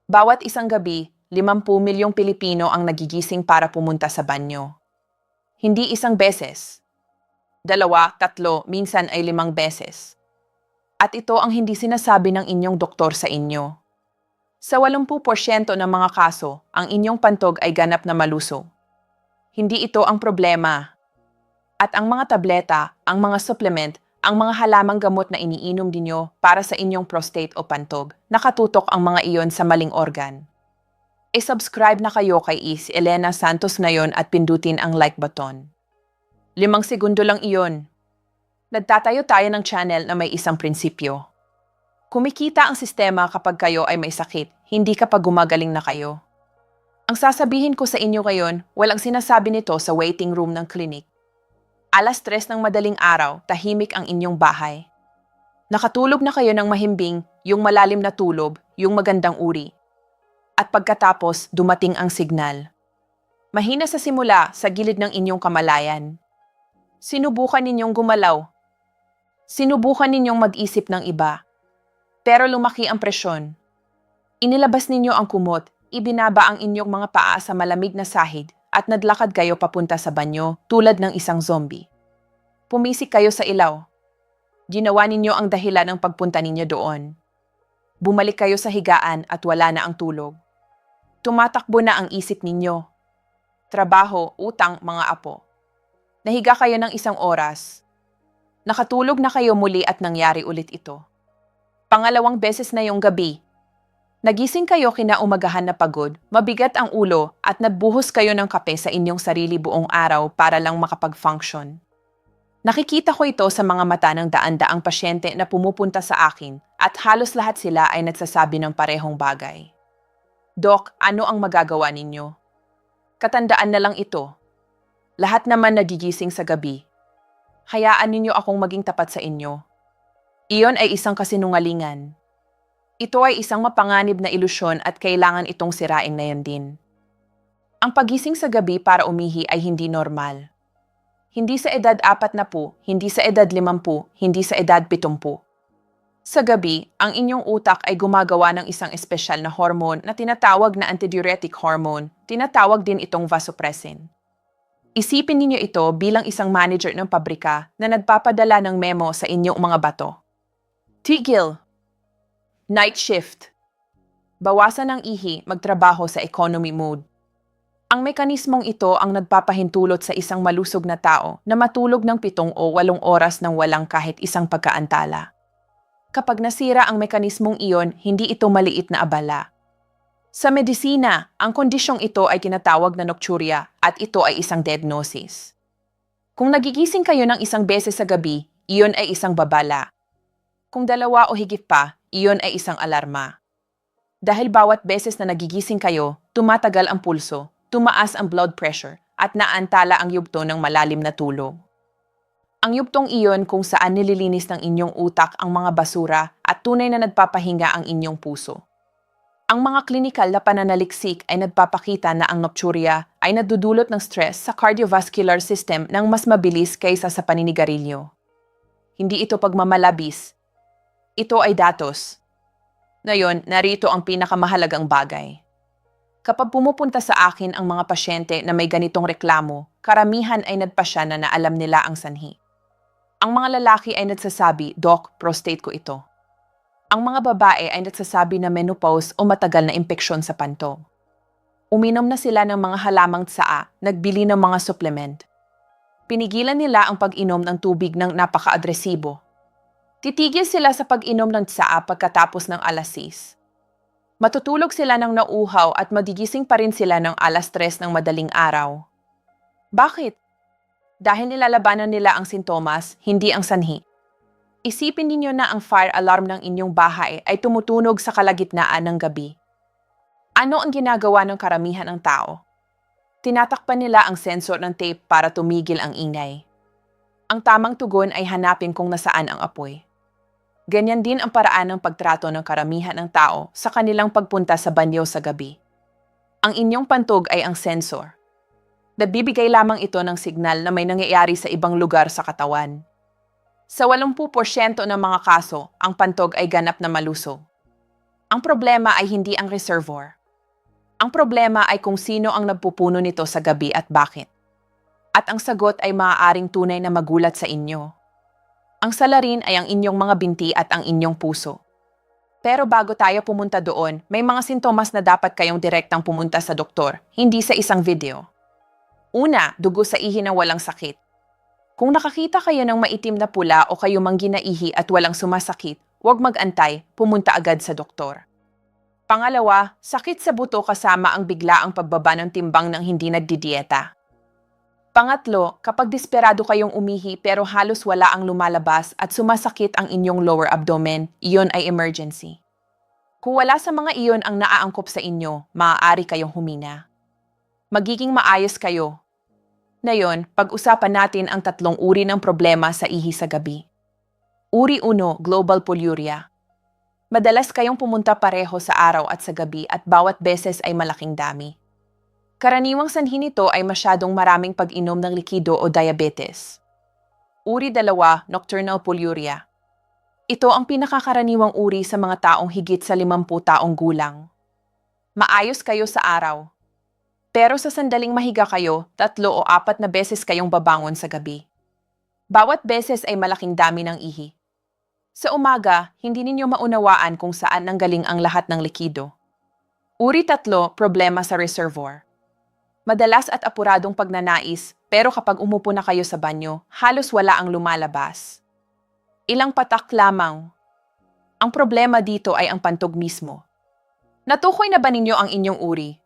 Bawat isang gabi, 50 milyong Pilipino ang nagigising para pumunta sa banyo. Hindi isang beses. Dalawa, tatlo, minsan ay 5 beses. At ito ang hindi sinasabi ng inyong doktor sa inyo. Sa 80% ng mga kaso, ang inyong pantog ay ganap na malusog. Hindi ito ang problema. At ang mga tableta, ang mga supplement, ang mga halamang gamot na iniinom ninyo para sa inyong prostate o pantog, nakatutok ang mga iyon sa maling organ. E-subscribe na kayo kay Is Elena Santos ngayon at pindutin ang like button. 5 segundo lang iyon. Nagtatayo tayo ng channel na may isang prinsipyo. Kumikita ang sistema kapag kayo ay may sakit, hindi kapag gumagaling na kayo. Ang sasabihin ko sa inyo ngayon, walang sinasabi nito sa waiting room ng klinik. 3:00 ng madaling araw, tahimik ang inyong bahay. Nakatulog na kayo ng mahimbing, yung malalim na tulog, yung magandang uri. At pagkatapos, dumating ang signal. Mahina sa simula, sa gilid ng inyong kamalayan. Sinubukan ninyong gumalaw. Sinubukan ninyong mag-isip ng iba. Pero lumaki ang presyon. Inilabas ninyo ang kumot, ibinaba ang inyong mga paa sa malamig na sahig, at nadlakad kayo papunta sa banyo tulad ng isang zombie. Pumisik kayo sa ilaw. Ginawa ninyo ang dahilan ng pagpunta ninyo doon. Bumalik kayo sa higaan at wala na ang tulog. Tumatakbo na ang isip ninyo. Trabaho, utang, mga apo. Nahiga kayo ng 1 oras. Nakatulog na kayo muli at nangyari ulit ito. 2 beses na yung gabi. Nagising kayo kinaumagahan na pagod, mabigat ang ulo at nagbuhos kayo ng kape sa inyong sarili buong araw para lang makapag-function. Nakikita ko ito sa mga mata ng daan-daang pasyente na pumupunta sa akin at halos lahat sila ay nagsasabi ng parehong bagay. Dok, ano ang magagawa ninyo? Katandaan na lang ito. Lahat naman nagigising sa gabi. Hayaan ninyo akong maging tapat sa inyo. Iyon ay isang kasinungalingan. Ito ay isang mapanganib na ilusyon at kailangan itong sirain na yan din. Ang pagising sa gabi para umihi ay hindi normal. Hindi sa edad 40, hindi sa edad 50, hindi sa edad 70. Sa gabi, ang inyong utak ay gumagawa ng isang espesyal na hormone na tinatawag na antidiuretic hormone, tinatawag din itong vasopressin. Isipin ninyo ito bilang isang manager ng pabrika na nagpapadala ng memo sa inyong mga bato. Tigil! Night shift. Bawasan ang ihi, magtrabaho sa economy mode. Ang mekanismong ito ang nagpapahintulot sa isang malusog na tao na matulog ng 7 o 8 oras nang walang kahit isang pagkaantala. Kapag nasira ang mekanismong iyon, hindi ito maliit na abala. Sa medisina, ang kondisyong ito ay tinatawag na nocturia at ito ay isang diagnosis. Kung nagigising kayo ng 1 beses sa gabi, iyon ay isang babala. Kung 2 o higit pa, iyon ay isang alarma. Dahil bawat beses na nagigising kayo, tumatagal ang pulso, tumaas ang blood pressure, at naantala ang yugto ng malalim na tulog. Ang yugtong iyon kung saan nililinis ng inyong utak ang mga basura at tunay na nagpapahinga ang inyong puso. Ang mga klinikal na pananaliksik ay nagpapakita na ang nocturia ay nadudulot ng stress sa cardiovascular system ng mas mabilis kaysa sa paninigarilyo. Hindi ito pagmamalabis. Ito ay datos. Ngayon, narito ang pinakamahalagang bagay. Kapag pumupunta sa akin ang mga pasyente na may ganitong reklamo, karamihan ay nagpasya na alam nila ang sanhi. Ang mga lalaki ay nagsasabi, Doc, prostate ko ito. Ang mga babae ay nagsasabi na menopause o matagal na impeksyon sa pantog. Uminom na sila ng mga halamang tsaa, nagbili ng mga supplement. Pinigilan nila ang pag-inom ng tubig ng napaka-agresibo. Titigil sila sa pag-inom ng tsaa pagkatapos ng 6:00. Matutulog sila ng nauuhaw at magigising pa rin sila ng 3:00 ng madaling araw. Bakit? Dahil nilalabanan nila ang sintomas, hindi ang sanhi. Isipin ninyo na ang fire alarm ng inyong bahay ay tumutunog sa kalagitnaan ng gabi. Ano ang ginagawa ng karamihan ng tao? Tinatakpan nila ang sensor ng tape para tumigil ang ingay. Ang tamang tugon ay hanapin kung nasaan ang apoy. Ganyan din ang paraan ng pagtrato ng karamihan ng tao sa kanilang pagpunta sa banyo sa gabi. Ang inyong pantog ay ang sensor. Nagbibigay lamang ito ng signal na may nangyayari sa ibang lugar sa katawan. Sa 80% ng mga kaso, ang pantog ay ganap na malusog. Ang problema ay hindi ang reservoir. Ang problema ay kung sino ang nagpupuno nito sa gabi at bakit. At ang sagot ay maaaring tunay na magulat sa inyo. Ang salarin ay ang inyong mga binti at ang inyong puso. Pero bago tayo pumunta doon, may mga sintomas na dapat kayong direktang pumunta sa doktor, hindi sa isang video. Una, dugo sa ihi na walang sakit. Kung nakakita kayo ng maitim na pula o kayo mang ginaihi at walang sumasakit, huwag mag-antay, pumunta agad sa doktor. Pangalawa, sakit sa buto kasama ang biglaang pagbaba ng timbang ng hindi nagdidieta. Pangatlo, kapag desperado kayong umihi pero halos wala ang lumalabas at sumasakit ang inyong lower abdomen, iyon ay emergency. Kung wala sa mga iyon ang naaangkop sa inyo, maaari kayong humina. Magiging maayos kayo. Ngayon, pag-usapan natin ang tatlong uri ng problema sa ihi sa gabi. Uri 1, global polyuria. Madalas kayong pumunta pareho sa araw at sa gabi at bawat beses ay malaking dami. Karaniwang sanhi nito ay masyadong maraming pag-inom ng likido o diabetes. Uri 2, nocturnal polyuria. Ito ang pinakakaraniwang uri sa mga taong higit sa 50 taong gulang. Maayos kayo sa araw. Pero sa sandaling mahiga kayo, 3 o 4 na beses kayong babangon sa gabi. Bawat beses ay malaking dami ng ihi. Sa umaga, hindi ninyo maunawaan kung saan nanggaling ang lahat ng likido. Uri 3, problema sa reservoir. Madalas at apuradong pagnanais, pero kapag umupo na kayo sa banyo, halos wala ang lumalabas. Ilang patak lamang. Ang problema dito ay ang pantog mismo. Natukoy na ba ninyo ang inyong uri?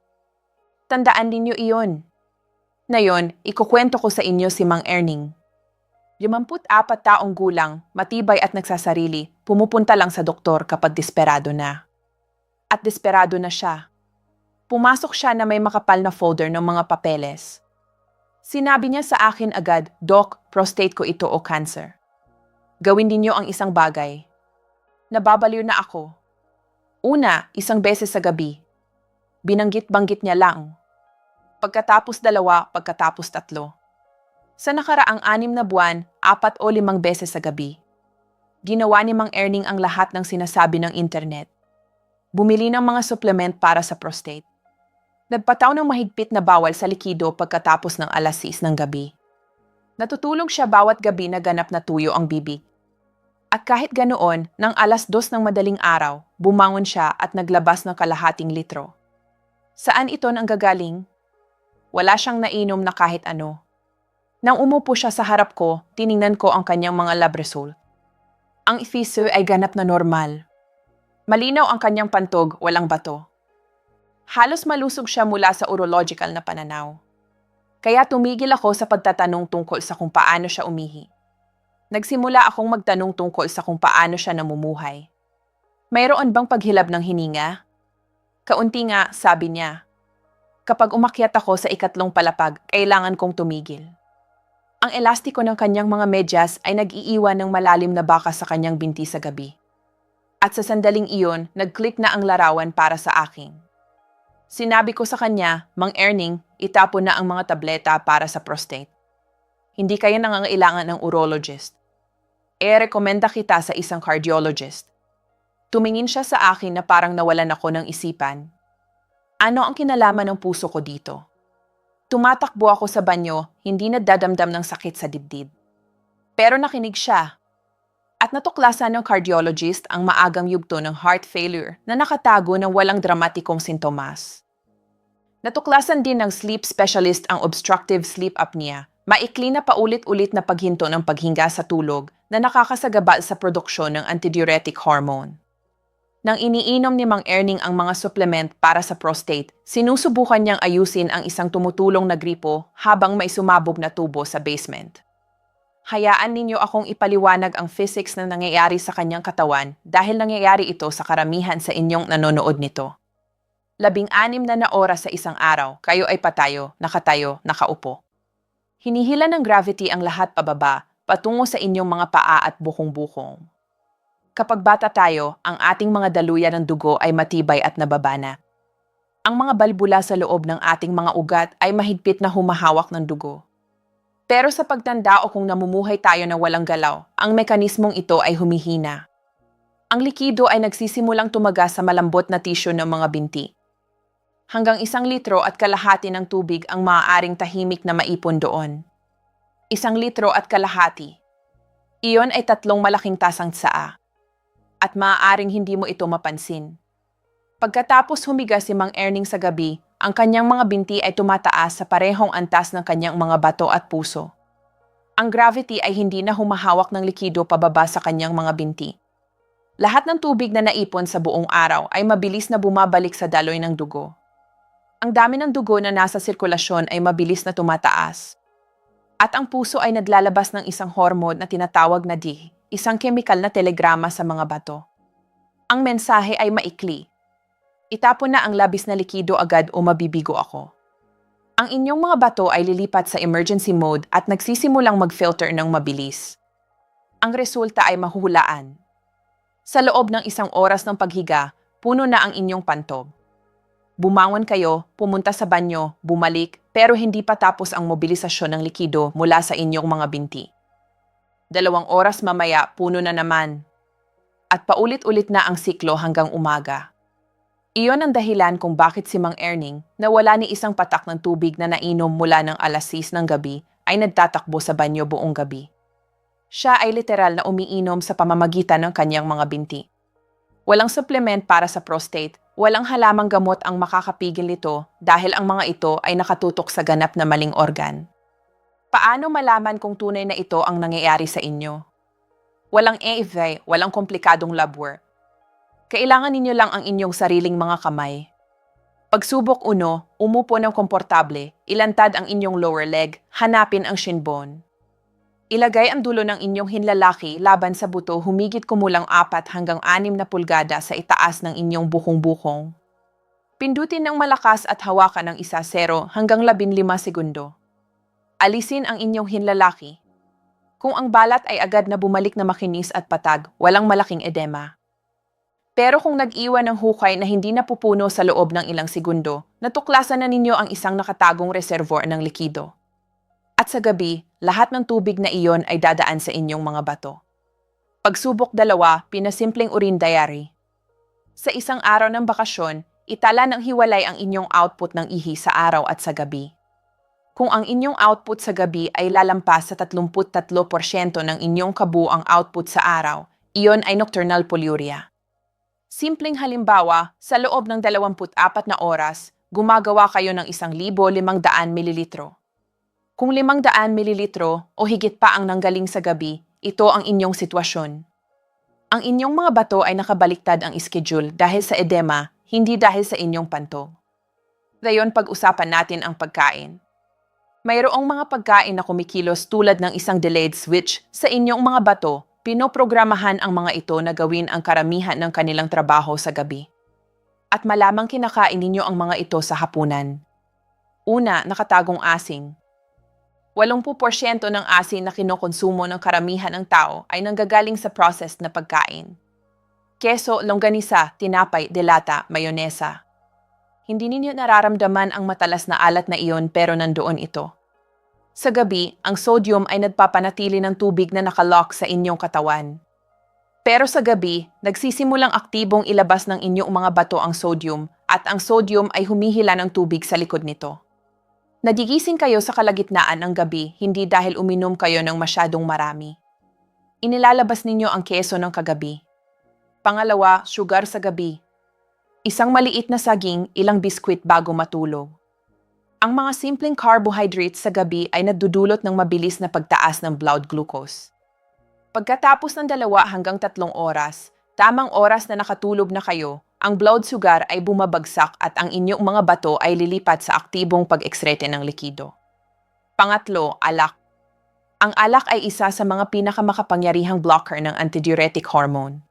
Tandaan ninyo iyon. Ngayon, ikukwento ko sa inyo si Mang Erning. 54 taong gulang, matibay at nagsasarili, pumupunta lang sa doktor kapag desperado na. At desperado na siya. Pumasok siya na may makapal na folder ng mga papeles. Sinabi niya sa akin agad, "Doc, prostate ko ito o cancer. Gawin ninyo ang isang bagay." Nababaliw na ako. Una, 1 beses sa gabi. Binanggit-banggit niya lang. Pagkatapos 2, pagkatapos 3. Sa nakaraang 6 na buwan, 4 o 5 beses sa gabi. Ginawa ni Mang Erning ang lahat ng sinasabi ng internet. Bumili ng mga supplement para sa prostate. Nagpataw ng mahigpit na bawal sa likido pagkatapos ng 6:00 ng gabi. Natutulog siya bawat gabi na ganap na tuyo ang bibig. At kahit ganoon, ng 2:00 ng madaling araw, bumangon siya at naglabas ng kalahating litro. Saan ito nanggagaling? Wala siyang nainom na kahit ano. Nang umupo siya sa harap ko, tiningnan ko ang kanyang mga lab result. Ang FISO ay ganap na normal. Malinaw ang kanyang pantog, walang bato. Halos malusog siya mula sa urological na pananaw. Kaya tumigil ako sa pagtatanong tungkol sa kung paano siya umihi. Nagsimula akong magtanong tungkol sa kung paano siya namumuhay. Mayroon bang paghilab ng hininga? Kaunti nga, sabi niya. Kapag umakyat ako sa 2 palapag, kailangan kong tumigil. Ang elastiko ng kanyang mga medyas ay nag-iiwan ng malalim na bakas sa kanyang binti sa gabi. At sa sandaling iyon, nag-click na ang larawan para sa akin. Sinabi ko sa kanya, Mang Erning, itapon na ang mga tableta para sa prostate. Hindi kayo nangangailangan ng urologist. Rekomenda kita sa isang cardiologist. Tumingin siya sa akin na parang nawalan ako ng isipan. Ano ang kinalaman ng puso ko dito? Tumatakbo ako sa banyo, hindi nadadamdam ng sakit sa dibdib. Pero nakinig siya. At natuklasan ng cardiologist ang maagang yugto ng heart failure na nakatago ng walang dramatikong sintomas. Natuklasan din ng sleep specialist ang obstructive sleep apnea, maikli na paulit-ulit na paghinto ng paghinga sa tulog na nakakasagaba sa produksyon ng antidiuretic hormone. Nang iniinom ni Mang Erning ang mga supplement para sa prostate, sinusubukan niyang ayusin ang isang tumutulong na gripo habang may sumabog na tubo sa basement. Hayaan ninyo akong ipaliwanag ang physics na nangyayari sa kanyang katawan dahil nangyayari ito sa karamihan sa inyong nanonood nito. 16 na oras sa isang araw, kayo ay patayo, nakatayo, nakaupo. Hinihila ng gravity ang lahat pababa, patungo sa inyong mga paa at bukong-bukong. Kapag bata tayo, ang ating mga daluyan ng dugo ay matibay at nababana. Ang mga balbula sa loob ng ating mga ugat ay mahigpit na humahawak ng dugo. Pero sa pagtanda o kung namumuhay tayo na walang galaw, ang mekanismong ito ay humihina. Ang likido ay nagsisimulang tumaga sa malambot na tissue ng mga binti. Hanggang 1,5 litro ng tubig ang maaaring tahimik na maipon doon. 1,5 litro. Iyon ay 3 malaking tasang tsaa. At maaaring hindi mo ito mapansin. Pagkatapos humiga si Mang Erning sa gabi, ang kanyang mga binti ay tumataas sa parehong antas ng kanyang mga bato at puso. Ang gravity ay hindi na humahawak ng likido pababa sa kanyang mga binti. Lahat ng tubig na naipon sa buong araw ay mabilis na bumabalik sa daloy ng dugo. Ang dami ng dugo na nasa sirkulasyon ay mabilis na tumataas. At ang puso ay naglalabas ng isang hormone na tinatawag na D, isang kemikal na telegrama sa mga bato. Ang mensahe ay maikli. Itapon na ang labis na likido agad o mabibigo ako. Ang inyong mga bato ay lilipat sa emergency mode at nagsisimulang mag-filter ng mabilis. Ang resulta ay mahuhulaan. Sa loob ng 1 oras ng paghiga, puno na ang inyong pantob. Bumangon kayo, pumunta sa banyo, bumalik, pero hindi pa tapos ang mobilisasyon ng likido mula sa inyong mga binti. 2 oras mamaya, puno na naman. At paulit-ulit na ang siklo hanggang umaga. Iyon ang dahilan kung bakit si Mang Erning, na wala ni isang patak ng tubig na nainom mula ng alas 6 ng gabi, ay nagtatakbo sa banyo buong gabi. Siya ay literal na umiinom sa pamamagitan ng kanyang mga binti. Walang supplement para sa prostate, walang halamang gamot ang makakapigil nito dahil ang mga ito ay nakatutok sa ganap na maling organ. Paano malaman kung tunay na ito ang nangyayari sa inyo? Walang AFV, walang komplikadong lab work. Kailangan ninyo lang ang inyong sariling mga kamay. Pagsubok 1, umupo ng komportable, ilantad ang inyong lower leg, hanapin ang shin bone. Ilagay ang dulo ng inyong hinlalaki laban sa buto humigit kumulang 4 hanggang 6 na pulgada sa itaas ng inyong bukong-bukong. Pindutin ng malakas at hawakan ng 0 hanggang 15 segundo. Alisin ang inyong hinlalaki. Kung ang balat ay agad na bumalik na makinis at patag, walang malaking edema. Pero kung nag-iwan ng hukay na hindi napupuno sa loob ng ilang segundo, natuklasan na ninyo ang isang nakatagong reservoir ng likido. At sa gabi, lahat ng tubig na iyon ay dadaan sa inyong mga bato. Pagsubok 2, pinasimpleng urine diary. Sa isang araw ng bakasyon, itala ng hiwalay ang inyong output ng ihi sa araw at sa gabi. Kung ang inyong output sa gabi ay lalampas sa 33% ng inyong kabuang output sa araw, iyon ay nocturnal polyuria. Simpleng halimbawa, sa loob ng 24 na oras, gumagawa kayo ng 1,500 mililitro. Kung 500 mililitro o higit pa ang nanggaling sa gabi, ito ang inyong sitwasyon. Ang inyong mga bato ay nakabaliktad ang schedule dahil sa edema, hindi dahil sa inyong panto. Ngayon pag-usapan natin ang pagkain. Mayroong mga pagkain na kumikilos tulad ng isang delayed switch sa inyong mga bato. Pinoprogramahan ang mga ito na gawin ang karamihan ng kanilang trabaho sa gabi. At malamang kinakain ninyo ang mga ito sa hapunan. Una, nakatagong asing. 80% ng asin na kinokonsumo ng karamihan ng tao ay nanggagaling sa processed na pagkain. Keso, longganisa, tinapay, delata, mayonesa. Hindi ninyo nararamdaman ang matalas na alat na iyon pero nandoon ito. Sa gabi, ang sodium ay nagpapanatili ng tubig na nakalock sa inyong katawan. Pero sa gabi, nagsisimulang aktibong ilabas ng inyong mga bato ang sodium at ang sodium ay humihila ng tubig sa likod nito. Nagigising kayo sa kalagitnaan ng gabi hindi dahil uminom kayo ng masyadong marami. Inilalabas ninyo ang keso ng kagabi. Pangalawa, sugar sa gabi. Isang maliit na saging, ilang biskwit bago matulog. Ang mga simpleng carbohydrates sa gabi ay nadudulot ng mabilis na pagtaas ng blood glucose. Pagkatapos ng 2 hanggang 3 oras, tamang oras na nakatulog na kayo, ang blood sugar ay bumabagsak at ang inyong mga bato ay lilipat sa aktibong pag-ekskrete ng likido. Pangatlo, alak. Ang alak ay isa sa mga pinakamakapangyarihang blocker ng antidiuretic hormone.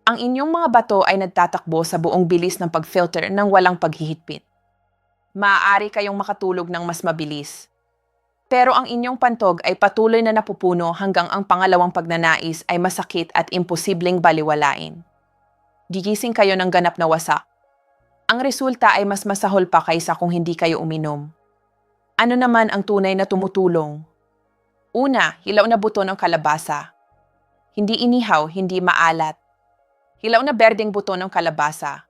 Ang inyong mga bato ay nagtatakbo sa buong bilis ng pag-filter ng walang paghihigpit. Maaari kayong makatulog ng mas mabilis. Pero ang inyong pantog ay patuloy na napupuno hanggang ang pangalawang pagnanais ay masakit at imposibleng baliwalain. Gigising kayo ng ganap na wasak. Ang resulta ay mas masahol pa kaysa kung hindi kayo uminom. Ano naman ang tunay na tumutulong? Una, hilaw na buto ng kalabasa. Hindi inihaw, hindi maalat. Hilaw na berdeng buto ng kalabasa.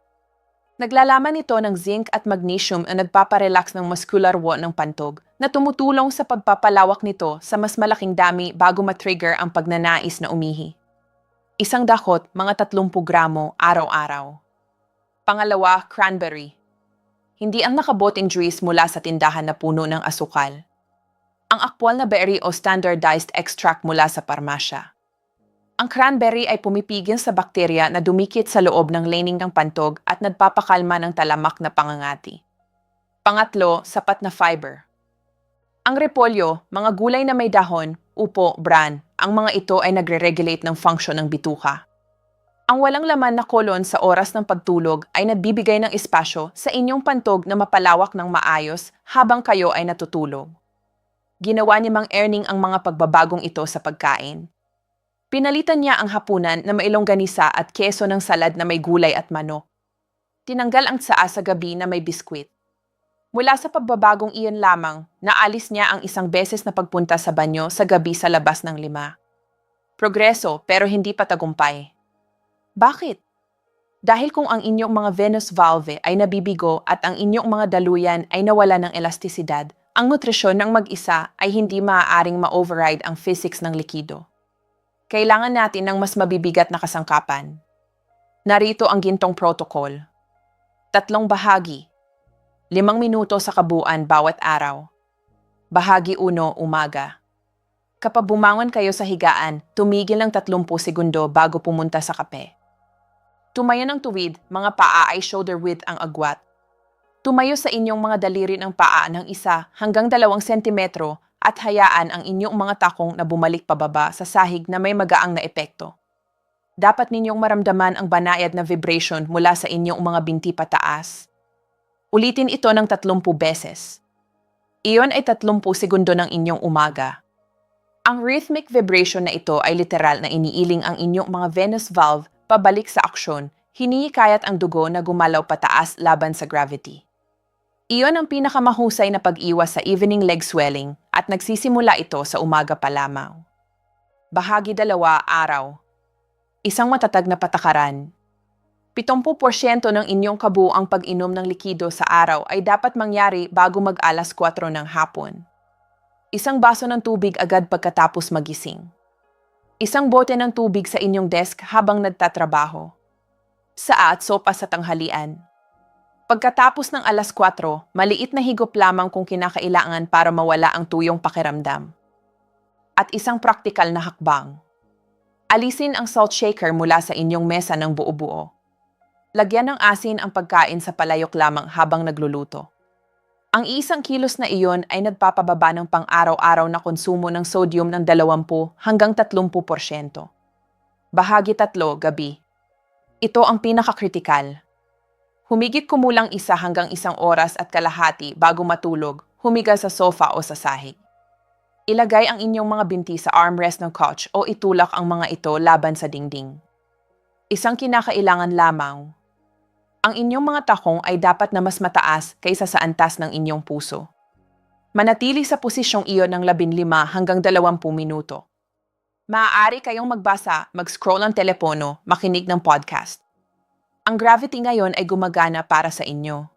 Naglalaman ito ng zinc at magnesium na nagpaparelax ng muscular wall ng pantog na tumutulong sa pagpapalawak nito sa mas malaking dami bago matrigger ang pagnanais na umihi. Isang dakot, mga 30 gramo, araw-araw. Pangalawa, cranberry. Hindi ang nakaboteng juice mula sa tindahan na puno ng asukal. Ang aktwal na berry o standardized extract mula sa parmasya. Ang cranberry ay pumipigil sa bakterya na dumikit sa loob ng lining ng pantog at nagpapakalma ng talamak na pangangati. Pangatlo, sapat na fiber. Ang repolyo, mga gulay na may dahon, upo, bran, ang mga ito ay nagre-regulate ng function ng bituka. Ang walang laman na kolon sa oras ng pagtulog ay nagbibigay ng espasyo sa inyong pantog na mapalawak ng maayos habang kayo ay natutulog. Ginawa ni Mang Erning ang mga pagbabagong ito sa pagkain. Pinalitan niya ang hapunan na may longganisa at keso ng salad na may gulay at manok. Tinanggal ang tsaa sa gabi na may biskwit. Mula sa pagbabagong iyon lamang, naalis niya ang isang beses na pagpunta sa banyo sa gabi sa labas ng 5. Progreso pero hindi pa tagumpay. Bakit? Dahil kung ang inyong mga venous valve ay nabibigo at ang inyong mga daluyan ay nawala ng elastisidad, ang nutrisyon ng mag-isa ay hindi maaaring ma-override ang physics ng likido. Kailangan natin ng mas mabibigat na kasangkapan. Narito ang gintong protocol. 3 bahagi. 5 minuto sa kabuuan bawat araw. Bahagi 1, umaga. Kapag bumangon kayo sa higaan, tumigil ng 30 segundo bago pumunta sa kape. Tumayo ng tuwid, mga paa ay shoulder width ang agwat. Tumayo sa inyong mga daliri ng paa ng 1 hanggang 2 sentimetro at hayaan ang inyong mga takong na bumalik pababa sa sahig na may magaang na epekto. Dapat ninyong maramdaman ang banayad na vibration mula sa inyong mga binti pataas. Ulitin ito ng 30 beses. Iyon ay 30 segundo ng inyong umaga. Ang rhythmic vibration na ito ay literal na iniiling ang inyong mga venous valve pabalik sa aksyon, hinihikayat ang dugo na gumalaw pataas laban sa gravity. Iyon ang pinakamahusay na pag-iwas sa evening leg swelling at nagsisimula ito sa umaga pa lamang. Bahagi 2, araw. Isang matatag na patakaran. 70% ng inyong kabuuang pag-inom ng likido sa araw ay dapat mangyari bago mag-alas 4 ng hapon. Isang baso ng tubig agad pagkatapos magising. Isang bote ng tubig sa inyong desk habang nagtatrabaho. Saa at sopa sa tanghalian. Pagkatapos ng alas 4, maliit na higop lamang kung kinakailangan para mawala ang tuyong pakiramdam. At isang praktikal na hakbang. Alisin ang salt shaker mula sa inyong mesa ng buo-buo. Lagyan ng asin ang pagkain sa palayok lamang habang nagluluto. Ang 1 kilos na iyon ay nagpapababa ng pang-araw-araw na konsumo ng sodium ng 20 hanggang 30%. Bahagi 3, gabi. Ito ang pinakakritikal. Humigit kumulang 1 hanggang 1 oras at kalahati bago matulog, humiga sa sofa o sa sahig. Ilagay ang inyong mga binti sa armrest ng couch o itulak ang mga ito laban sa dingding. Isang kinakailangan lamang. Ang inyong mga takong ay dapat na mas mataas kaysa sa antas ng inyong puso. Manatili sa posisyong iyon ng 15 hanggang 20 minuto. Maaari kayong magbasa, mag-scroll ng telepono, makinig ng podcast. Ang gravity ngayon ay gumagana para sa inyo.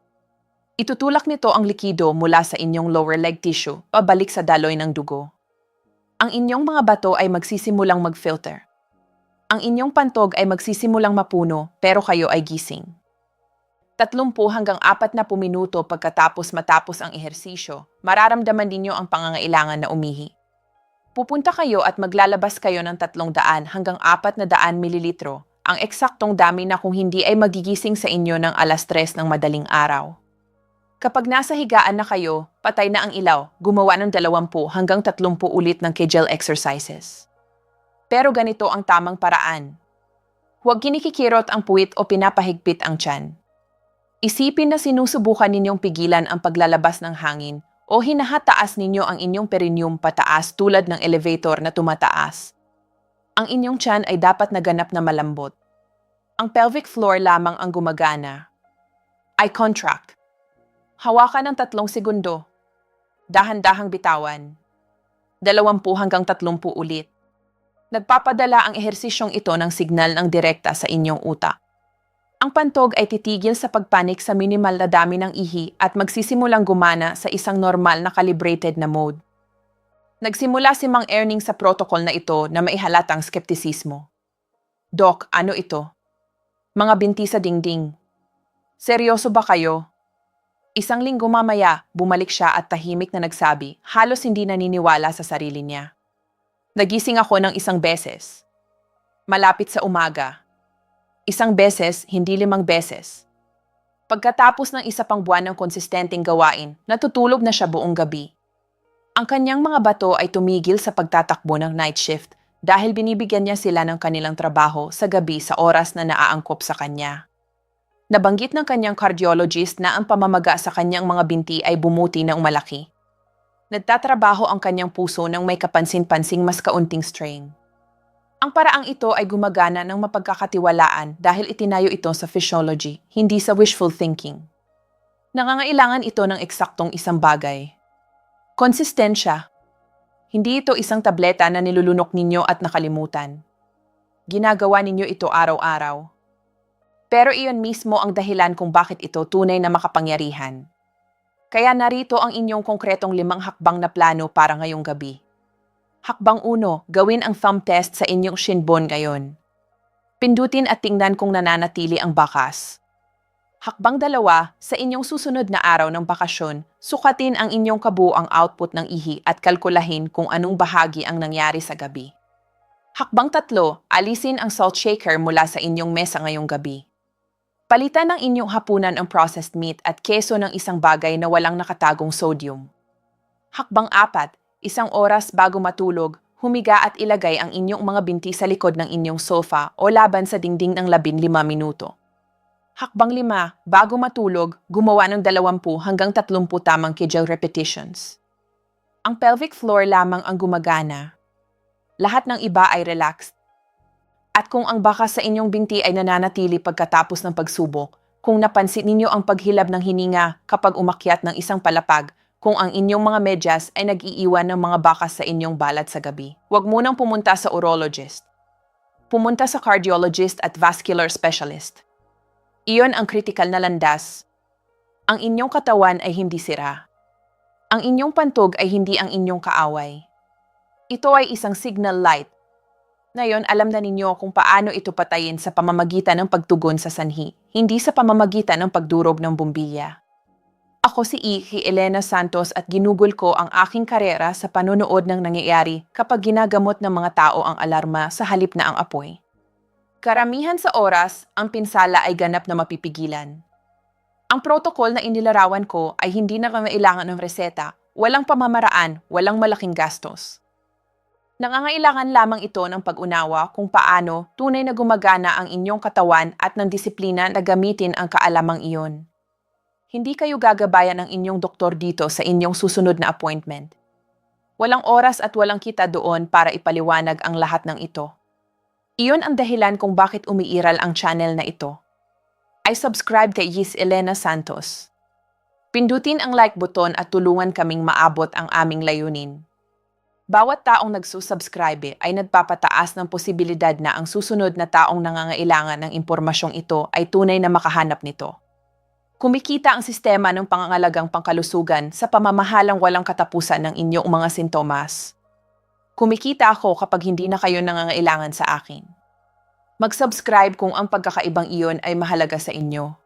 Itutulak nito ang likido mula sa inyong lower leg tissue pabalik sa daloy ng dugo. Ang inyong mga bato ay magsisimulang mag-filter. Ang inyong pantog ay magsisimulang mapuno pero kayo ay gising. 30 hanggang 40 minuto pagkatapos matapos ang ehersisyo, mararamdaman ninyo ang pangangailangan na umihi. Pupunta kayo at maglalabas kayo ng 300 hanggang 400 mililitro, ang eksaktong dami na kung hindi ay magigising sa inyo ng alas 3 ng madaling araw. Kapag nasa higaan na kayo, patay na ang ilaw, gumawa ng 20 hanggang 30 ulit ng Kegel exercises. Pero ganito ang tamang paraan. Huwag kinikikirot ang puwit o pinapahigpit ang tiyan. Isipin na sinusubukan ninyong pigilan ang paglalabas ng hangin o hinahataas ninyo ang inyong perineum pataas tulad ng elevator na tumataas. Ang inyong tiyan ay dapat naganap na malambot. Ang pelvic floor lamang ang gumagana. Eye contract. Hawakan ng 3 segundo. Dahan-dahang bitawan. 20 hanggang 30 ulit. Nagpapadala ang ehersisyong ito ng signal ng direkta sa inyong utak. Ang pantog ay titigil sa pagpanik sa minimal na dami ng ihi at magsisimulang gumana sa isang normal na calibrated na mode. Nagsimula si Mang Erning sa protocol na ito na maihalatang skeptisismo. Doc, ano ito? Mga binti sa dingding. Seryoso ba kayo? Isang linggo mamaya, bumalik siya at tahimik na nagsabi, halos hindi naniniwala sa sarili niya. Nagising ako ng isang beses. Malapit sa umaga. Isang beses, hindi 5 beses. Pagkatapos ng isa pang buwan ng konsistenteng gawain, natutulog na siya buong gabi. Ang kanyang mga bato ay tumigil sa pagtatakbo ng night shift dahil binibigyan niya sila ng kanilang trabaho sa gabi sa oras na naaangkop sa kanya. Nabanggit ng kanyang cardiologist na ang pamamaga sa kanyang mga binti ay bumuti ng malaki. Nagtatrabaho ang kanyang puso ng may kapansin-pansing mas kaunting strain. Ang paraang ito ay gumagana ng mapagkakatiwalaan dahil itinayo ito sa physiology, hindi sa wishful thinking. Nangangailangan ito ng eksaktong isang bagay. Konsistensya. Hindi ito isang tableta na nilulunok ninyo at nakalimutan. Ginagawa ninyo ito araw-araw. Pero iyon mismo ang dahilan kung bakit ito tunay na makapangyarihan. Kaya narito ang inyong konkretong 5 hakbang na plano para ngayong gabi. Hakbang 1, gawin ang thumb test sa inyong shin bone ngayon. Pindutin at tingnan kung nananatili ang bakas. Hakbang 2, sa inyong susunod na araw ng bakasyon, sukatin ang inyong kabuuang output ng ihi at kalkulahin kung anong bahagi ang nangyari sa gabi. Hakbang 3, alisin ang salt shaker mula sa inyong mesa ngayong gabi. Palitan ng inyong hapunan ang processed meat at keso ng isang bagay na walang nakatagong sodium. Hakbang 4, 1 oras bago matulog, humiga at ilagay ang inyong mga binti sa likod ng inyong sofa o laban sa dingding ng 15 minuto. Hakbang 5, bago matulog, gumawa ng 20 hanggang 30 tamang kegel repetitions. Ang pelvic floor lamang ang gumagana. Lahat ng iba ay relaxed. At kung ang bakas sa inyong binti ay nananatili pagkatapos ng pagsubok, kung napansin ninyo ang paghilab ng hininga kapag umakyat ng isang palapag, kung ang inyong mga medyas ay nag-iiwan ng mga bakas sa inyong balat sa gabi, huwag munang pumunta sa urologist. Pumunta sa cardiologist at vascular specialist. Iyon ang kritikal na landas. Ang inyong katawan ay hindi sira. Ang inyong pantog ay hindi ang inyong kaaway. Ito ay isang signal light. Ngayon, alam na ninyo kung paano ito patayin sa pamamagitan ng pagtugon sa sanhi, hindi sa pamamagitan ng pagdurog ng bumbilya. Ako si Elena Santos at ginugol ko ang aking karera sa panonood ng nangyayari kapag ginagamot ng mga tao ang alarma sa halip na ang apoy. Karamihan sa oras, ang pinsala ay ganap na mapipigilan. Ang protokol na inilarawan ko ay hindi na kailangan ng reseta, walang pamamaraan, walang malaking gastos. Nangangailangan lamang ito ng pag-unawa kung paano tunay na gumagana ang inyong katawan at ng disiplina na gamitin ang kaalamang iyon. Hindi kayo gagabayan ng inyong doktor dito sa inyong susunod na appointment. Walang oras at walang kita doon para ipaliwanag ang lahat ng ito. Iyon ang dahilan kung bakit umiiral ang channel na ito. I subscribe kay Elena Santos. Pindutin ang like button at tulungan kaming maabot ang aming layunin. Bawat taong nagsusubscribe ay nagpapataas ng posibilidad na ang susunod na taong nangangailangan ng impormasyong ito ay tunay na makahanap nito. Kumikita ang sistema ng pangangalagang pangkalusugan sa pamamahalang walang katapusan ng inyong mga sintomas. Kumikita ako kapag hindi na kayo nangangailangan sa akin. Mag-subscribe kung ang pagkakaibang iyon ay mahalaga sa inyo.